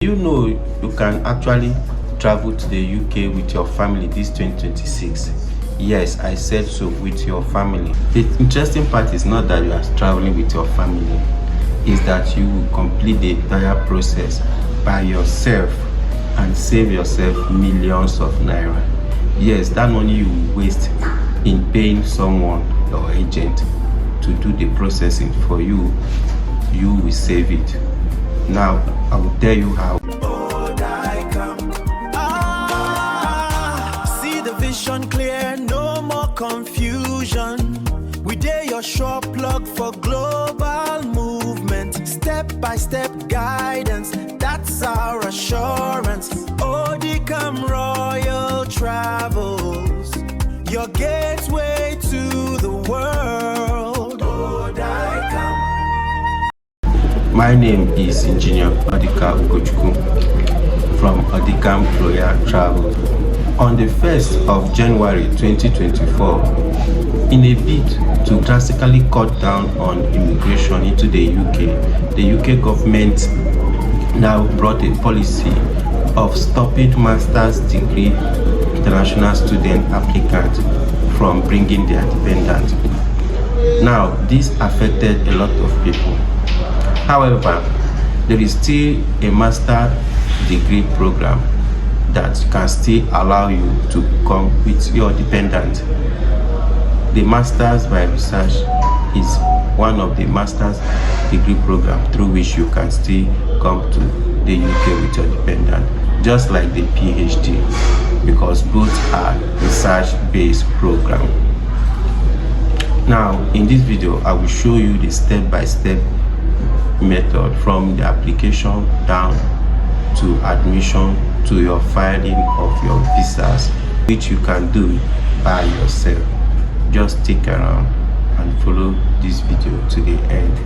You know you can actually travel to the UK with your family this 2026. Yes, I said so, with your family. The interesting part is not that you are traveling with your family, is that you will complete the entire process by yourself and save yourself millions of naira. Yes, that money you waste in paying someone, your agent, to do the processing for you, you will save it. Now, I will tell you how. See the vision clear, no more confusion. We dare your sure plug for global movement. Step by step guidance, that's our assurance. Odicam Royal Travels, your gateway to the world. Odicam. My name is Engineer Odika Ugochukwu from Odicam Royal Travel. On the 1st of January 2024, in a bid to drastically cut down on immigration into the UK government now brought a policy of stopping master's degree international student applicants from bringing their dependents. Now, this affected a lot of people. However, there is still a master degree program that can still allow you to come with your dependent. The Masters by Research is one of the master's degree program through which you can still come to the UK with your dependent, just like the PhD, because both are research-based program. Now, in this video, I will show you the step-by-step method from the application down to admission to your filing of your visas, which you can do by yourself. Just stick around and follow this video to the end.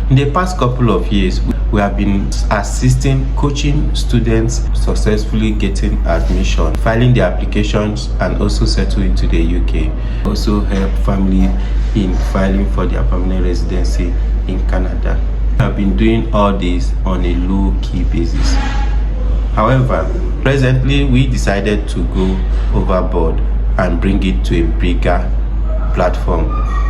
In the past couple of years, we have been assisting coaching students successfully getting admission, filing their applications, and also settle into the UK. Also help family in filing for their permanent residency in Canada. I have been doing all this on a low-key basis. However, presently we decided to go overboard and bring it to a bigger platform.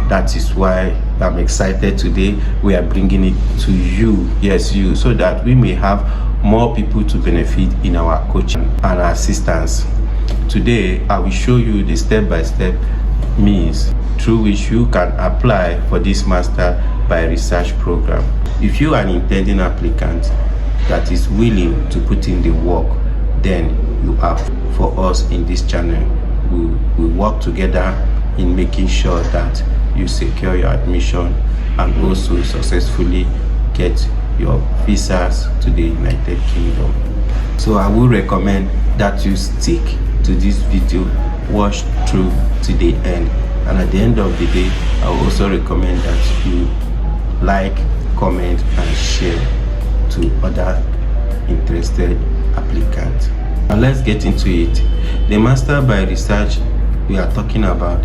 That is why I'm excited today. We are bringing it to you, yes, you, so that we may have more people to benefit in our coaching and assistance. Today, I will show you the step-by-step means through which you can apply for this Master by Research program. If you are an intending applicant that is willing to put in the work, then you are for us in this channel. We work together in making sure that you secure your admission and also successfully get your visas to the United Kingdom. So I will recommend that you stick to this video, watch through to the end, and at the end of the day, I will also recommend that you like, comment, and share to other interested applicants. Now let's get into it. The Master by Research we are talking about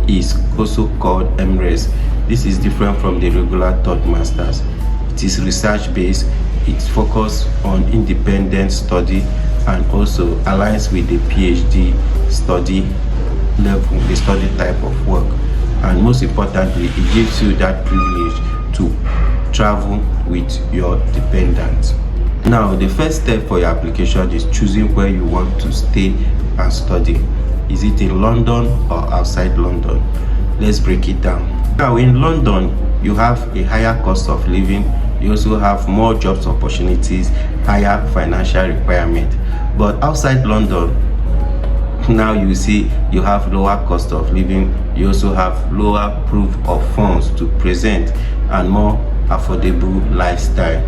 is also called MRes. This is different from the regular third masters. It is research based, it's focused on independent study, and also aligns with the PhD study level, the study type of work. And most importantly, it gives you that privilege to travel with your dependents. Now, the first step for your application is choosing where you want to stay and study. Is it in London or outside London? Let's break it down. Now, in London, you have a higher cost of living. You also have more jobs opportunities, higher financial requirement. But outside London, now you see you have lower cost of living. You also have lower proof of funds to present and more affordable lifestyle.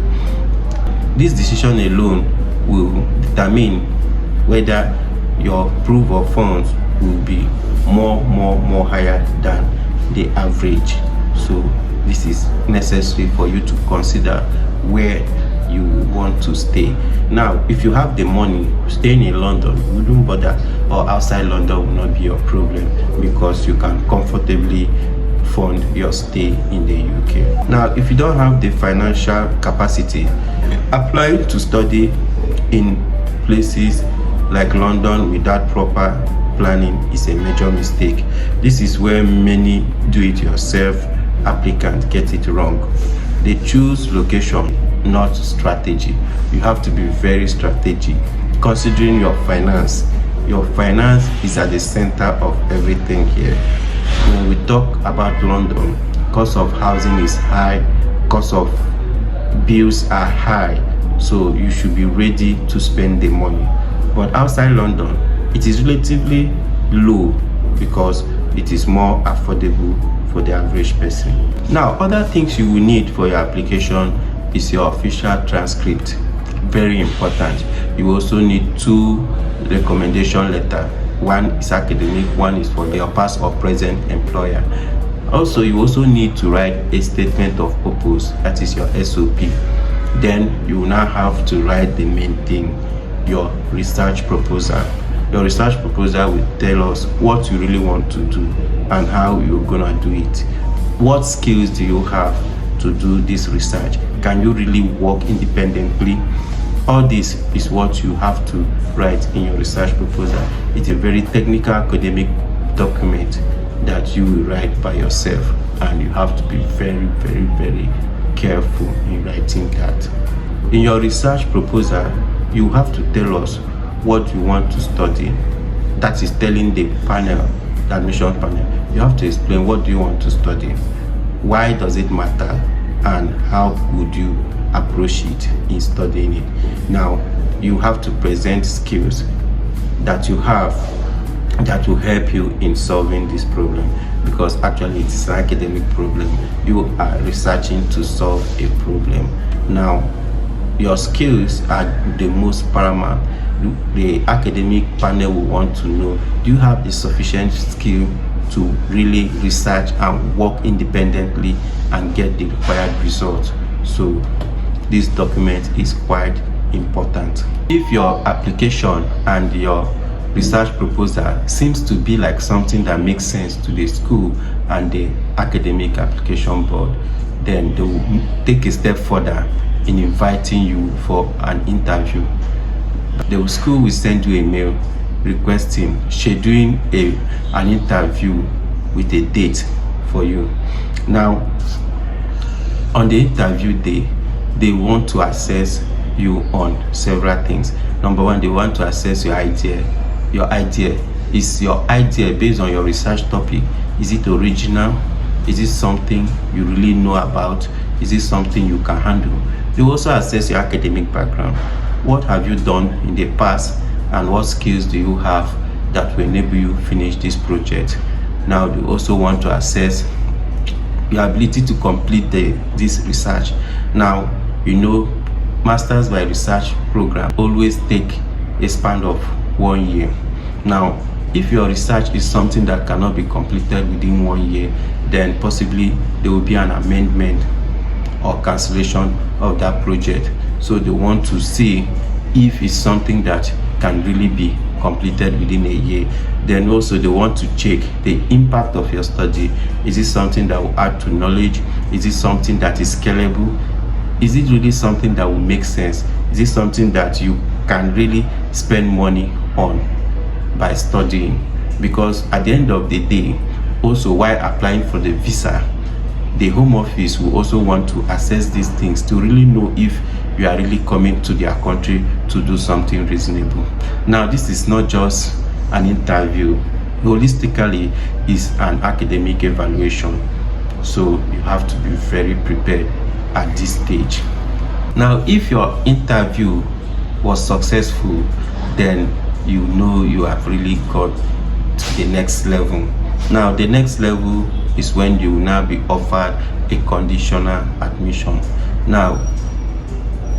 This decision alone will determine whether your proof of funds will be more higher than the average. So this is necessary for you to consider where you want to stay. Now, if you have the money, staying in London wouldn't bother, or outside London will not be your problem, because you can comfortably fund your stay in the UK. Now, if you don't have the financial capacity, applying to study in places like London without proper planning is a major mistake. This is where many do-it-yourself applicants get it wrong. They choose location, not strategy. You have to be very strategic, considering your finance. Your finance is at the center of everything here. When we talk about London, cost of housing is high, cost of bills are high, so you should be ready to spend the money. But outside London, it is relatively low because it is more affordable for the average person. Now, other things you will need for your application is your official transcript. Very important. You also need 2 recommendation letters. One is academic, one is for your past or present employer. Also, you also need to write a statement of purpose, that is your SOP. Then you will now have to write the main thing, your research proposal. Your research proposal will tell us what you really want to do and how you're gonna do it. What skills do you have to do this research? Can you really work independently? All this is what you have to write in your research proposal. It's a very technical academic document that you will write by yourself, and you have to be very, very, very careful in writing that. In your research proposal, you have to tell us what you want to study. That is telling the panel, the admission panel. You have to explain what do you want to study, why does it matter, and how would you approach it in studying it. Now, you have to present skills that you have that will help you in solving this problem, because actually it's an academic problem. You are researching to solve a problem. Now, your skills are the most paramount. The academic panel will want to know, do you have the sufficient skill to really research and work independently and get the required result? So this document is quite important. If your application and your research proposal seems to be like something that makes sense to the school and the academic application board, then they will take a step further in inviting you for an interview. The school will send you a mail requesting, scheduling an interview with a date for you. Now, on the interview day, they want to assess you on several things. Number one, they want to assess your idea. Your idea is your idea based on your research topic. Is it original? Is it something you really know about? Is it something you can handle? They also assess your academic background. What have you done in the past, and what skills do you have that will enable you finish this project? Now, they also want to assess your ability to complete this research. Now, you know, Masters by Research program always take a span of 1 year. Now, if your research is something that cannot be completed within 1 year, then possibly there will be an amendment or cancellation of that project. So they want to see if it's something that can really be completed within a year. Then also they want to check the impact of your study. Is it something that will add to knowledge? Is it something that is scalable? Is it really something that will make sense? Is it something that you can really spend money on by studying? Because at the end of the day, also while applying for the visa, the Home Office will also want to assess these things to really know if you are really coming to their country to do something reasonable. Now, this is not just an interview. Holistically, it's an academic evaluation. So you have to be very prepared at this stage. Now, if your interview was successful, then you know you have really got to the next level. Now, the next level is when you will now be offered a conditional admission. Now,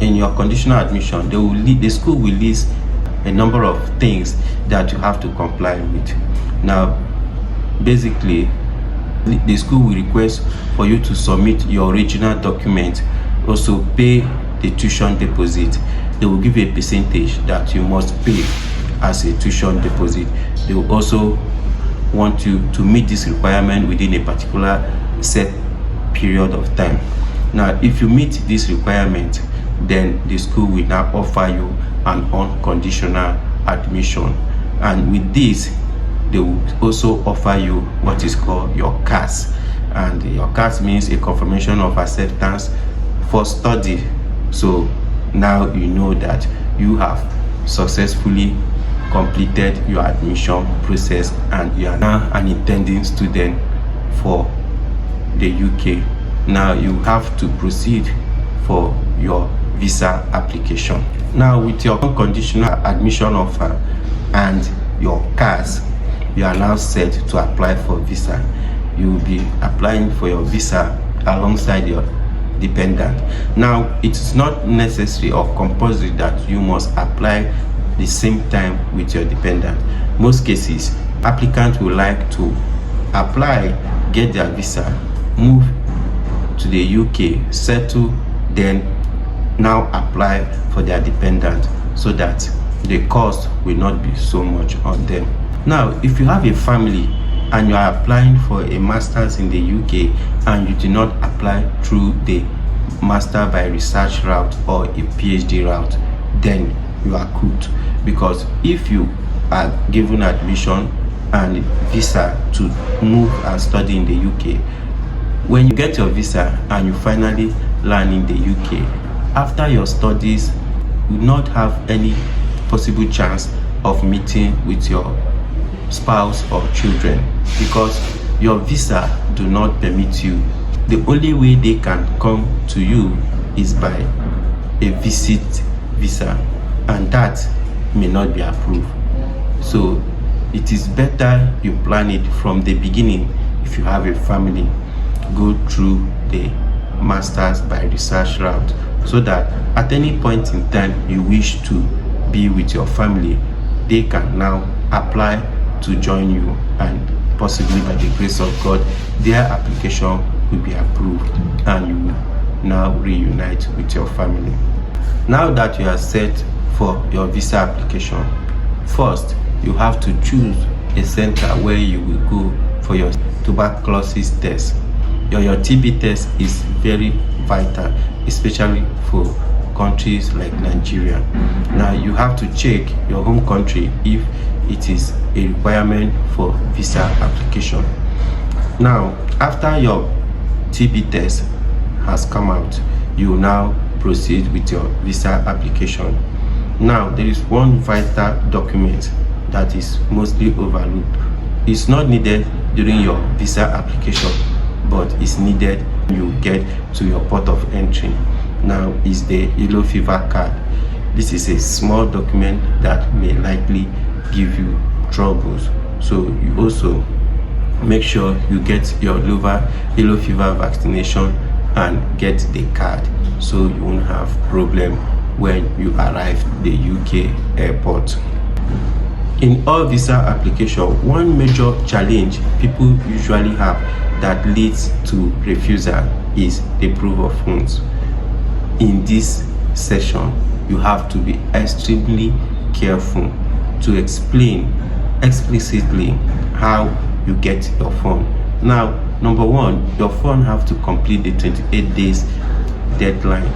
in your conditional admission, the school will list a number of things that you have to comply with. Now, basically, the school will request for you to submit your original document, also pay the tuition deposit. They will give you a percentage that you must pay as a tuition deposit. They will also want you to meet this requirement within a particular set period of time. Now, if you meet this requirement, then the school will now offer you an unconditional admission, and with this they will also offer you what is called your CAS, and your CAS means a confirmation of acceptance for study. So now you know that you have successfully completed your admission process and you are now an intending student for the UK. Now you have to proceed for your visa application. Now, with your unconditional admission offer and your CAS, you are now set to apply for visa. You will be applying for your visa alongside your dependent. Now, it's not necessary or compulsory that you must apply the same time with your dependent. Most cases, applicants will like to apply, get their visa, move to the UK, settle, then now apply for their dependent, so that the cost will not be so much on them. Now, if you have a family and you are applying for a master's in the UK and you do not apply through the master by research route or a PhD route, then you are cooked, because if you are given admission and visa to move and study in the UK, when you get your visa and you finally land in the UK, after your studies, you will not have any possible chance of meeting with your spouse or children, because your visa do not permit you. The only way they can come to you is by a visit visa, and that may not be approved. So it is better you plan it from the beginning. If you have a family, go through the masters by research route, so that at any point in time you wish to be with your family, they can now apply to join you, and possibly by the grace of God, their application will be approved and you will now reunite with your family. Now that you are set for your visa application, first you have to choose a center where you will go for your tuberculosis test. Your TB test is very vital, especially for countries like Nigeria. Now you have to check your home country if it is a requirement for visa application. Now, after your TB test has come out, you will now proceed with your visa application. Now, there is one vital document that is mostly overlooked. It's not needed during your visa application, but it's needed when you get to your port of entry. Now is the yellow fever card. This is a small document that may likely give you troubles, so you also make sure you get your yellow fever vaccination and get the card, so you won't have problem when you arrive the UK airport. In all visa application, one major challenge people usually have that leads to refusal is the proof of funds. In this session, you have to be extremely careful to explain explicitly how you get your fund. Now, number one, your fund have to complete the 28 days deadline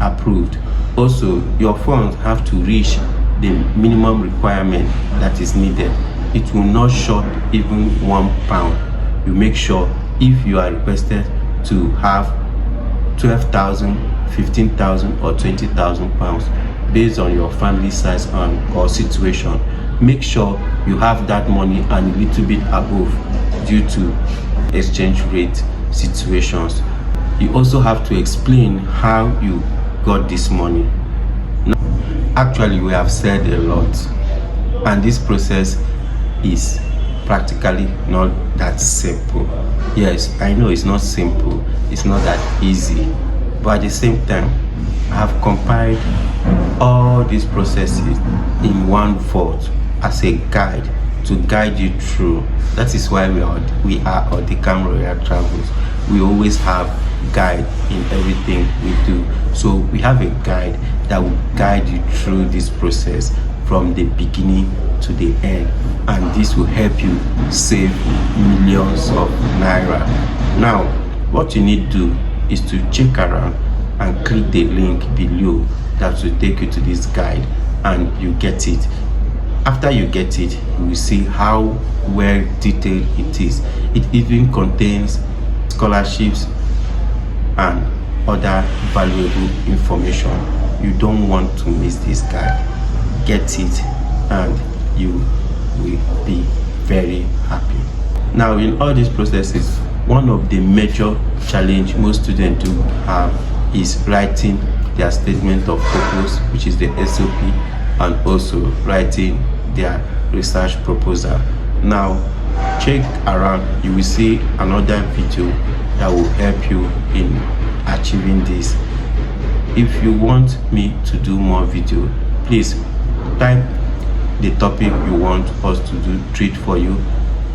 approved. Also, your funds have to reach the minimum requirement that is needed. It will not short even £1. You make sure if you are requested to have 12,000, 15,000 or 20,000 pounds based on your family size or situation, make sure you have that money and a little bit above due to exchange rate situations. You also have to explain how you got this money. Now, actually, we have said a lot, and this process is practically not that simple. Yes, I know it's not simple, it's not that easy, but at the same time, I have compiled all these processes in one vault as a guide to guide you through. That is why we are on the Royal Travels. We always have guide in everything we do. So we have a guide that will guide you through this process from the beginning to the end, and this will help you save millions of naira. Now what you need to do is to check around and click the link below that will take you to this guide, and you get it. After you get it, you will see how well detailed it is. It even contains scholarships and other valuable information. You don't want to miss this guide. Get it and you will be very happy. Now in all these processes, one of the major challenge most students do have is writing their statement of purpose, which is the SOP, and also writing their research proposal. Now check around, you will see another video that will help you in achieving this. If you want me to do more video, please type the topic you want us to treat for you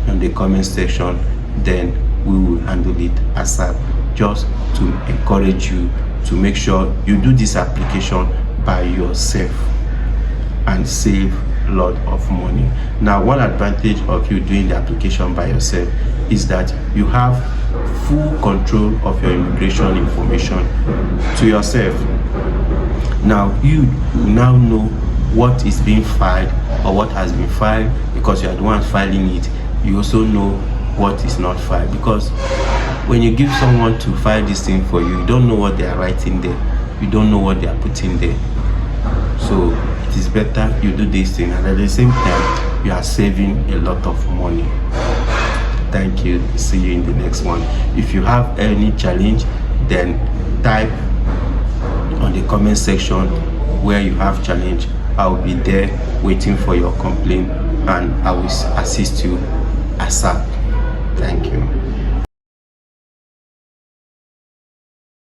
in the comment section, then we will handle it ASAP, just to encourage you to make sure you do this application by yourself and save a lot of money. Now one advantage of you doing the application by yourself is that you have full control of your immigration information to yourself. Now you now know what is being filed or what has been filed, because you are the one filing it. You also know what is not filed, because when you give someone to file this thing for you, you don't know what they are writing there, you don't know what they are putting there. So it is better you do this thing, and at the same time you are saving a lot of money. Thank you. See you in the next one. If you have any challenge, then type on the comment section where you have challenge. I will be there waiting for your complaint, and I will assist you ASAP. Thank you.